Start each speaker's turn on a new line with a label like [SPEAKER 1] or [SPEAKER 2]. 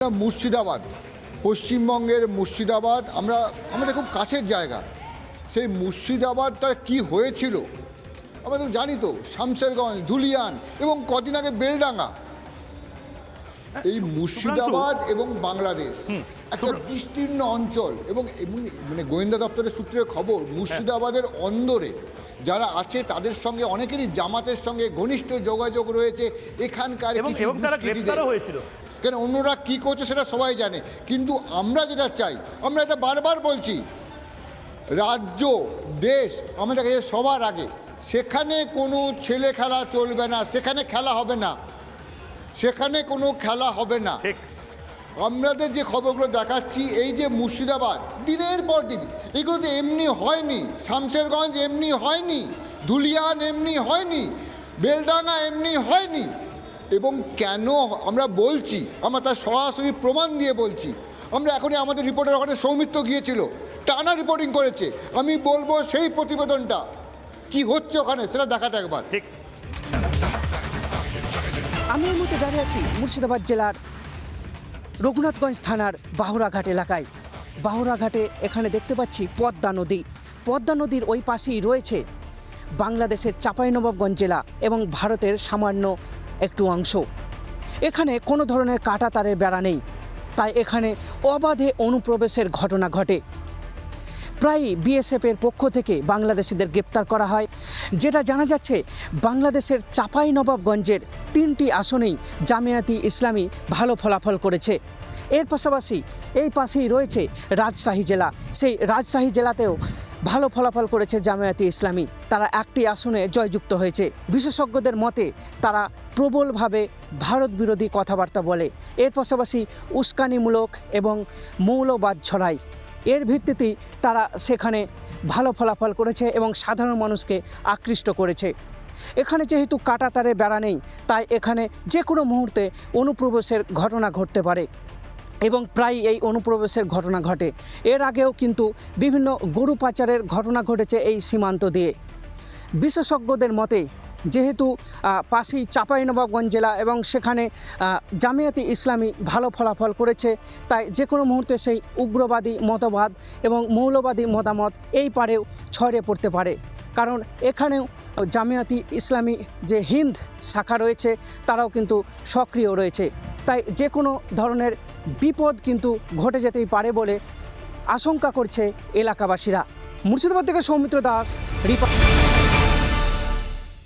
[SPEAKER 1] মুর্শিদাবাদ, পশ্চিমবঙ্গের মুর্শিদাবাদ আমাদের খুব কাছের জায়গা। সেই মুর্শিদাবাদটা কি হয়েছিল আমরা তো জানি, তো শামশেরগঞ্জ, ধুলিয়ান এবং কদিন আগে বেলডাঙ্গা। এই মুর্শিদাবাদ এবং বাংলাদেশ একটা বিস্তীর্ণ অঞ্চল এবং মানে গোয়েন্দা দপ্তরের সূত্রে খবর, মুর্শিদাবাদের অন্দরে যারা আছে তাদের সঙ্গে অনেকেরই জামাতের সঙ্গে ঘনিষ্ঠ যোগাযোগ রয়েছে। এখানকার কেন অন্যরা কি করছে সেটা সবাই জানে, কিন্তু আমরা যেটা চাই, আমরা এটা বারবার বলছি, রাজ্য দেশ আমাদের কাছে সবার আগে। সেখানে কোনো ছেলে খেলা চলবে না, সেখানে খেলা হবে না, সেখানে কোনো খেলা হবে না। আমাদের যে খবরগুলো দেখাচ্ছি, এই যে মুর্শিদাবাদ দিনের পর দিন, এগুলো তো এমনি হয়নি। শামশেরগঞ্জ এমনি হয়নি, ধুলিয়ান এমনি হয়নি, বেলডাঙ্গা এমনি হয়নি। এবং কেন আমরা বলছি, আমরা তার সরাসরি প্রমাণ দিয়ে বলছি। আমরা এখনই আমাদের রিপোর্টার ওখানে সৌমিত্র গিয়েছিল, টানা রিপোর্টিং করেছে। আমি বলবো সেই প্রতিবেদনটা কি হচ্ছে ওখানে সেটা দেখাতে একবার।
[SPEAKER 2] ঠিক,
[SPEAKER 3] আমি এই মুহূর্তে দাঁড়িয়ে আছি মুর্শিদাবাদ জেলার রঘুনাথগঞ্জ থানার বাহুরাঘাট এলাকায়। বাহুরাঘাটে এখানে দেখতে পাচ্ছি পদ্মা নদী। পদ্মা নদীর ওই পাশেই রয়েছে বাংলাদেশের চাঁপাইনবাবগঞ্জ জেলা এবং ভারতের সামান্য একটু অংশ। এখানে কোনো ধরনের কাঁটা তারের বেড়া নেই, তাই এখানে অবাধে অনুপ্রবেশের ঘটনা ঘটে। প্রায় বিএসএফের পক্ষ থেকে বাংলাদেশিদের গ্রেপ্তার করা হয়। যেটা জানা যাচ্ছে, বাংলাদেশের চাঁপাইনবাবগঞ্জের 3টি আসনেই জামিয়াতি ইসলামী ভালো ফলাফল করেছে। এর পাশাপাশি এই পাশেই রয়েছে রাজশাহী জেলা, সেই রাজশাহী জেলাতেও ভালো ফলাফল করেছে জামিয়াতি ইসলামী। তারা 1টি আসনে জয়যুক্ত হয়েছে। বিশেষজ্ঞদের মতে তারা প্রবলভাবে ভারত বিরোধী কথাবার্তা বলে, এর পাশাপাশি উস্কানিমূলক এবং মৌলবাদ ছড়ায়। এর ভিত্তিতেই তারা সেখানে ভালো ফলাফল করেছে এবং সাধারণ মানুষকে আকৃষ্ট করেছে। এখানে যেহেতু কাঁটা তারের বেড়া নেই, তাই এখানে যে কোনো মুহূর্তে অনুপ্রবেশের ঘটনা ঘটতে পারে এবং প্রায় এই অনুপ্রবেশের ঘটনা ঘটে। এর আগেও কিন্তু বিভিন্ন গরু পাচারের ঘটনা ঘটেছে এই সীমান্ত দিয়ে। বিশেষজ্ঞদের মতে যেহেতু পাশেই চাঁপাইনবাবগঞ্জ জেলা এবং সেখানে জামিয়াতি ইসলামী ভালো ফলাফল করেছে, তাই যে কোনো মুহূর্তে সেই উগ্রবাদী মতবাদ এবং মৌলবাদী মতামত এই পারেও ছড়িয়ে পড়তে পারে। কারণ এখানেও জামিয়াতি ইসলামী যে হিন্দ শাখা রয়েছে তারাও কিন্তু সক্রিয় রয়েছে, তাই যে কোনো ধরনের বিপদ কিন্তু ঘটে যেতেই পারে বলে আশঙ্কা করছে এলাকাবাসীরা। মুর্শিদাবাদ থেকে সৌমিত্র দাস, রিপোর্ট।